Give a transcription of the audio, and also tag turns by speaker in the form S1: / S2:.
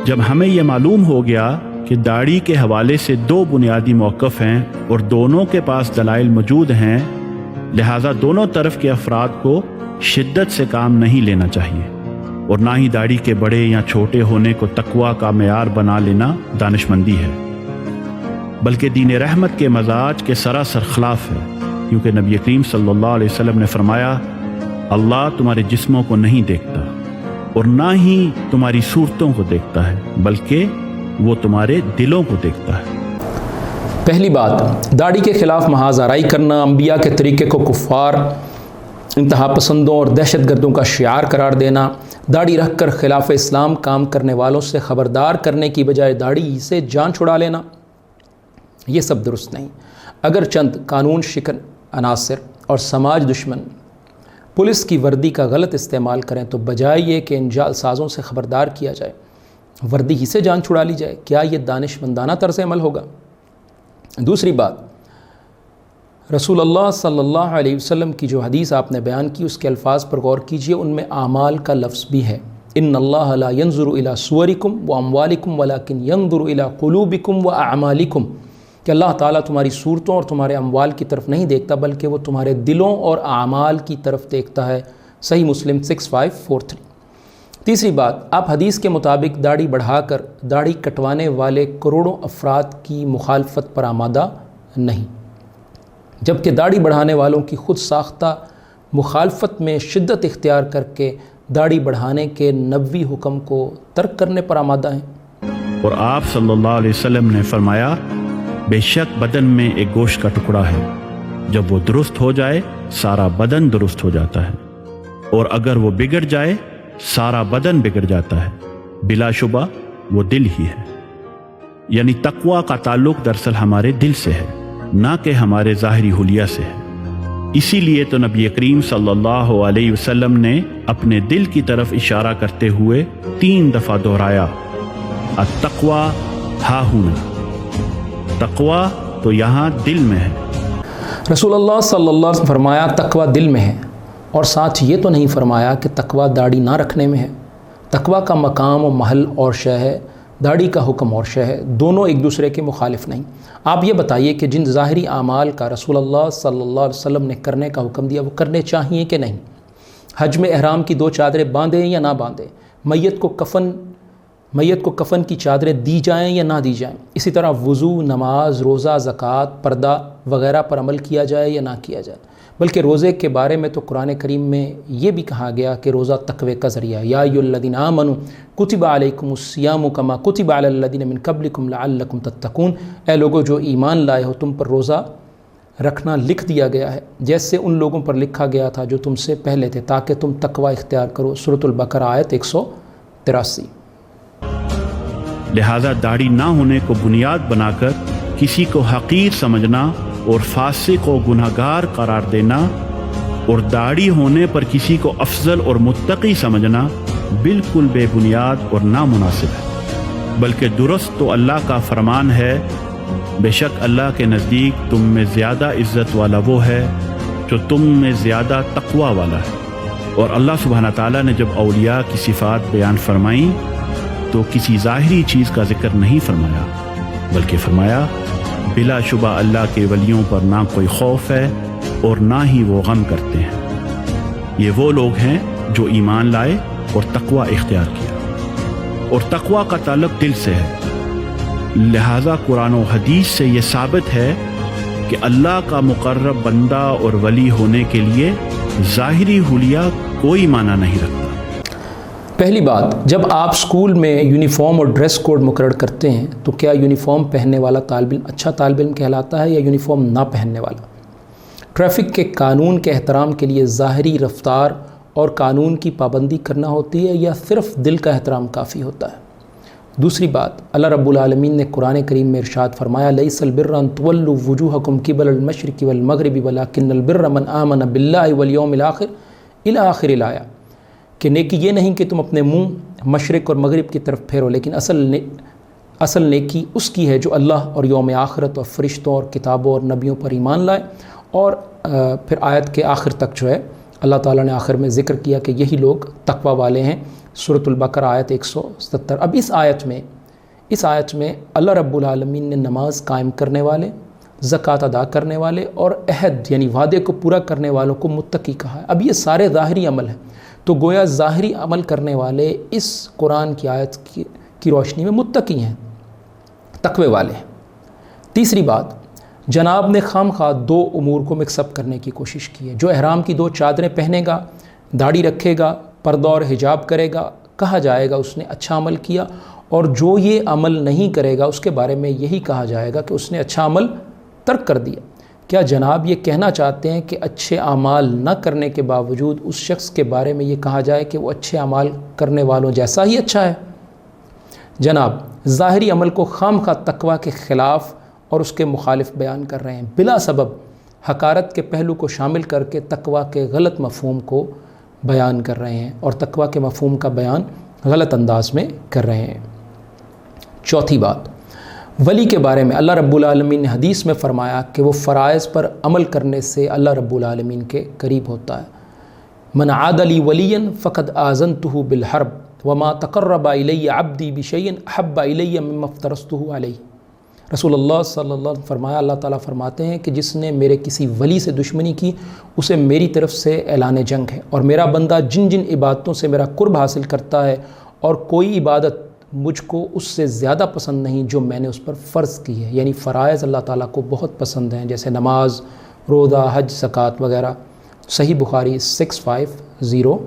S1: جب ہمیں یہ معلوم ہو گیا کہ داڑھی کے حوالے سے دو بنیادی موقف ہیں اور دونوں کے پاس دلائل موجود ہیں، لہٰذا دونوں طرف کے افراد کو شدت سے کام نہیں لینا چاہیے، اور نہ ہی داڑھی کے بڑے یا چھوٹے ہونے کو تقویٰ کا معیار بنا لینا دانش مندی ہے، بلکہ دین رحمت کے مزاج کے سراسر خلاف ہے، کیونکہ نبی کریم صلی اللہ علیہ وسلم نے فرمایا، اللہ تمہارے جسموں کو نہیں دیکھتا اور نہ ہی تمہاری صورتوں کو دیکھتا ہے، بلکہ وہ تمہارے دلوں کو دیکھتا ہے۔
S2: پہلی بات، داڑھی کے خلاف محاذ آرائی کرنا، انبیاء کے طریقے کو کفار، انتہا پسندوں اور دہشت گردوں کا شعار قرار دینا، داڑھی رکھ کر خلاف اسلام کام کرنے والوں سے خبردار کرنے کی بجائے داڑھی سے جان چھڑا لینا، یہ سب درست نہیں۔ اگر چند قانون شکن عناصر اور سماج دشمن پولیس کی وردی کا غلط استعمال کریں تو بجائے یہ کہ ان جعل سازوں سے خبردار کیا جائے، وردی ہی سے جان چھڑا لی جائے، کیا یہ دانش مندانہ طرز عمل ہوگا؟ دوسری بات، رسول اللہ صلی اللہ علیہ وسلم کی جو حدیث آپ نے بیان کی اس کے الفاظ پر غور کیجئے، ان میں اعمال کا لفظ بھی ہے، ان اللہ لا ينظر الى صورکم واموالکم ولکن ينظر الى قلوبکم واعمالکم، کہ اللہ تعالیٰ تمہاری صورتوں اور تمہارے اموال کی طرف نہیں دیکھتا بلکہ وہ تمہارے دلوں اور اعمال کی طرف دیکھتا ہے۔ صحیح مسلم 6543۔ تیسری بات، آپ حدیث کے مطابق داڑھی بڑھا کر داڑھی کٹوانے والے کروڑوں افراد کی مخالفت پر آمادہ نہیں، جبکہ داڑھی بڑھانے والوں کی خود ساختہ مخالفت میں شدت اختیار کر کے داڑھی بڑھانے کے نبوی حکم کو ترک کرنے پر آمادہ ہیں۔
S1: اور آپ صلی اللہ علیہ وسلم نے فرمایا، بے شک بدن میں ایک گوشت کا ٹکڑا ہے، جب وہ درست ہو جائے سارا بدن درست ہو جاتا ہے، اور اگر وہ بگڑ جائے سارا بدن بگڑ جاتا ہے، بلا شبہ وہ دل ہی ہے۔ یعنی تقویٰ کا تعلق دراصل ہمارے دل سے ہے، نہ کہ ہمارے ظاہری حلیہ سے ہے۔ اسی لیے تو نبی کریم صلی اللہ علیہ وسلم نے اپنے دل کی طرف اشارہ کرتے ہوئے 3 دفعہ دہرایا، التقویٰ ہا ہنا، تقویٰ تو یہاں دل میں ہے۔
S2: رسول اللہ صلی اللہ علیہ وسلم فرمایا تقویٰ دل میں ہے، اور ساتھ یہ تو نہیں فرمایا کہ تقویٰ داڑھی نہ رکھنے میں ہے۔ تقویٰ کا مقام و محل اور شے ہے، داڑھی کا حکم اور شے ہے، دونوں ایک دوسرے کے مخالف نہیں۔ آپ یہ بتائیے کہ جن ظاہری اعمال کا رسول اللہ صلی اللہ علیہ وسلم نے کرنے کا حکم دیا وہ کرنے چاہیے کہ نہیں؟ حج میں احرام کی 2 چادریں باندھیں یا نہ باندھیں، میت کو کفن کی چادریں دی جائیں یا نہ دی جائیں، اسی طرح وضو، نماز، روزہ، زکوٰۃ، پردہ وغیرہ پر عمل کیا جائے یا نہ کیا جائے۔ بلکہ روزے کے بارے میں تو قرآن کریم میں یہ بھی کہا گیا کہ روزہ تقوی کا ذریعہ ہے، یا ایھا الذین آمنوا کتب علیکم الصیام کما کتب علی الذین من قبلکم لعلکم تتقون، اے لوگو جو ایمان لائے ہو تم پر روزہ رکھنا لکھ دیا گیا ہے جیسے ان لوگوں پر لکھا گیا تھا جو تم سے پہلے تھے تاکہ تم تقوی اختیار کرو۔ سورۃ البقرہ آیت 183۔
S1: لہذا داڑھی نہ ہونے کو بنیاد بنا کر کسی کو حقیر سمجھنا اور فاسق و گنہگار قرار دینا اور داڑھی ہونے پر کسی کو افضل اور متقی سمجھنا بالکل بے بنیاد اور نامناسب ہے، بلکہ درست تو اللہ کا فرمان ہے، بے شک اللہ کے نزدیک تم میں زیادہ عزت والا وہ ہے جو تم میں زیادہ تقوی والا ہے۔ اور اللہ سبحانہ تعالیٰ نے جب اولیاء کی صفات بیان فرمائیں تو کسی ظاہری چیز کا ذکر نہیں فرمایا، بلکہ فرمایا بلا شبہ اللہ کے ولیوں پر نہ کوئی خوف ہے اور نہ ہی وہ غم کرتے ہیں، یہ وہ لوگ ہیں جو ایمان لائے اور تقوی اختیار کیا، اور تقوی کا تعلق دل سے ہے۔ لہذا قرآن و حدیث سے یہ ثابت ہے کہ اللہ کا مقرب بندہ اور ولی ہونے کے لیے ظاہری حلیہ کوئی معنی نہیں رکھتا۔
S2: پہلی بات، جب آپ اسکول میں یونیفارم اور ڈریس کوڈ مقرر کرتے ہیں تو کیا یونیفارم پہننے والا طالب علم اچھا طالب علم کہلاتا ہے یا یونیفارم نہ پہننے والا؟ ٹریفک کے قانون کے احترام کے لیے ظاہری رفتار اور قانون کی پابندی کرنا ہوتی ہے یا صرف دل کا احترام کافی ہوتا ہے؟ دوسری بات، اللہ رب العالمین نے قرآن کریم میں ارشاد فرمایا لیس البر ان تولوا وجوہکم قبل المشرق والمغرب ولکن البر من آمن باللہ والیوم الآخر الی آخر الآیہ، کہ نیکی یہ نہیں کہ تم اپنے منہ مشرق اور مغرب کی طرف پھیرو، لیکن اصل نیکی اس کی ہے جو اللہ اور یوم آخرت اور فرشتوں اور کتابوں اور نبیوں پر ایمان لائے۔ اور پھر آیت کے آخر تک جو ہے اللہ تعالیٰ نے آخر میں ذکر کیا کہ یہی لوگ تقوی والے ہیں، سورۃ البقرہ آیت 170۔ اب اس آیت میں اللہ رب العالمین نے نماز قائم کرنے والے، زکوٰۃ ادا کرنے والے اور عہد یعنی وعدے کو پورا کرنے والوں کو متقی کہا ہے۔ اب یہ سارے ظاہری عمل ہیں، تو گویا ظاہری عمل کرنے والے اس قرآن کی آیت کی روشنی میں متقی ہیں، تقوی والے ہیں۔ تیسری بات، جناب نے خام خواہ دو امور کو مکس اپ کرنے کی کوشش کی ہے۔ جو احرام کی 2 چادریں پہنے گا، داڑھی رکھے گا، پردہ اور حجاب کرے گا، کہا جائے گا اس نے اچھا عمل کیا، اور جو یہ عمل نہیں کرے گا اس کے بارے میں یہی کہا جائے گا کہ اس نے اچھا عمل ترک کر دیا۔ کیا جناب یہ کہنا چاہتے ہیں کہ اچھے اعمال نہ کرنے کے باوجود اس شخص کے بارے میں یہ کہا جائے کہ وہ اچھے اعمال کرنے والوں جیسا ہی اچھا ہے؟ جناب ظاہری عمل کو خام خواہ تقوی کے خلاف اور اس کے مخالف بیان کر رہے ہیں، بلا سبب حقارت کے پہلو کو شامل کر کے تقوی کے غلط مفہوم کو بیان کر رہے ہیں اور تقوی کے مفہوم کا بیان غلط انداز میں کر رہے ہیں۔ چوتھی بات، ولی کے بارے میں اللہ رب العالمین نے حدیث میں فرمایا کہ وہ فرائض پر عمل کرنے سے اللہ رب العالمین کے قریب ہوتا ہے۔ من عاد لی ولیا فقد آذنتہ بالحرب وما تقرب الی عبدی بشیء احب الی مما افترضتہ علیہ۔ رسول اللہ صلی اللہ علیہ وسلم فرمایا، اللہ تعالیٰ فرماتے ہیں کہ جس نے میرے کسی ولی سے دشمنی کی اسے میری طرف سے اعلان جنگ ہے، اور میرا بندہ جن جن عبادتوں سے میرا قرب حاصل کرتا ہے اور کوئی عبادت مجھ کو اس سے زیادہ پسند نہیں جو میں نے اس پر فرض کی ہے، یعنی فرائض اللہ تعالیٰ کو بہت پسند ہیں، جیسے نماز، روزہ، حج، زکوٰۃ وغیرہ۔ صحیح بخاری 6502۔